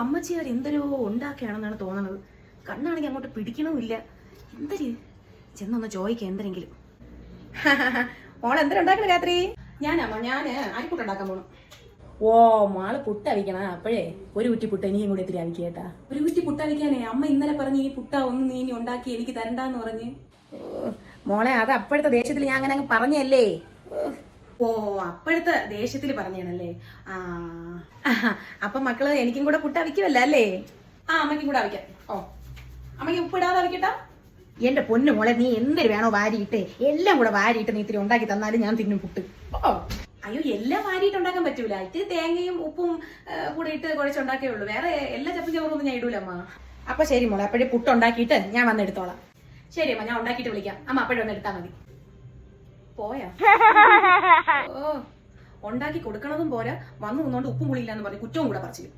അമ്മച്ചിയാർ എന്തൊരു ഉണ്ടാക്കുകയാണെന്നാണ് തോന്നുന്നത്. കണ്ണാണെങ്കിൽ അങ്ങോട്ട് പിടിക്കണമില്ല. എന്തൊരു ചെന്നൊന്ന് ചോദിക്കാം എന്തെങ്കിലും. മോൾ എന്തൊരു ഉണ്ടാക്കണ രാത്രി? ഞാന് അരിപ്പുട്ടുണ്ടാക്കാൻ പോണു. ഓ മാള് പുട്ടവിക്കണ. അപ്പോഴേ ഒരു കുറ്റി പുട്ട് എനിക്കും കൂടി ഇത്തിരി അവിക്കുക കേട്ടാ. ഒരു കുറ്റി പുട്ടവിക്കാനേ അമ്മ ഇന്നലെ പറഞ്ഞ് ഈ പുട്ട ഒന്ന് നീ ഇനി ഉണ്ടാക്കി എനിക്ക് തരണ്ടെന്ന് പറഞ്ഞ്. മോളെ അത് അപ്പോഴത്തെ ദേഷ്യത്തിൽ ഞാൻ അങ്ങനെ അങ്ങ് പറഞ്ഞല്ലേ. ഓ അപ്പോഴത്തെ ദേഷ്യത്തിൽ പറഞ്ഞാണല്ലേ. അപ്പൊ മക്കള് എനിക്കും കൂടെ പുട്ട അവിക്കുമല്ല അല്ലേ? അമ്മയ്ക്കും കൂടെ അവിക്കാം. ഓ അമ്മയ്ക്ക് ഉപ്പിടാതെ അവിക്കട്ടാ. എന്റെ പൊന്നു മോളെ, നീ എന്തൊരു വേണോ വാരിയിട്ട് എല്ലാം കൂടെ വാരിയിട്ട് നീ ഇത്തിരി ഉണ്ടാക്കി തന്നാലും ഞാൻ തിന്നും പുട്ട്. ഓ അയ്യോ, എല്ലാം വാരിയിട്ട് ഉണ്ടാക്കാൻ പറ്റൂല. ഇത്തിരി തേങ്ങയും ഉപ്പും കൂടെ ഇട്ട് കുഴച്ചുണ്ടാക്കേ ഉള്ളൂ. വേറെ എല്ലാ ചപ്പും ചോറൊന്നും ഞാൻ ഇടൂല അമ്മ. അപ്പൊ ശരി മോളെ, അപ്പോഴേ പുട്ട് ഉണ്ടാക്കിയിട്ട് ഞാൻ വന്നെടുത്തോളാം. ശരി അമ്മ, ഞാൻ ഉണ്ടാക്കിയിട്ട് വിളിക്കാം. അമ്മ അപ്പോഴും ഒന്ന് എടുത്താൽ മതി. പോയാ? ഓ ഉണ്ടാക്കി കൊടുക്കണതും പോരാ, വന്നു നിന്നോണ്ട് ഉപ്പും പുളിയില്ലാന്ന് പറഞ്ഞ് കുറ്റവും കൂടെ പറിച്ചു.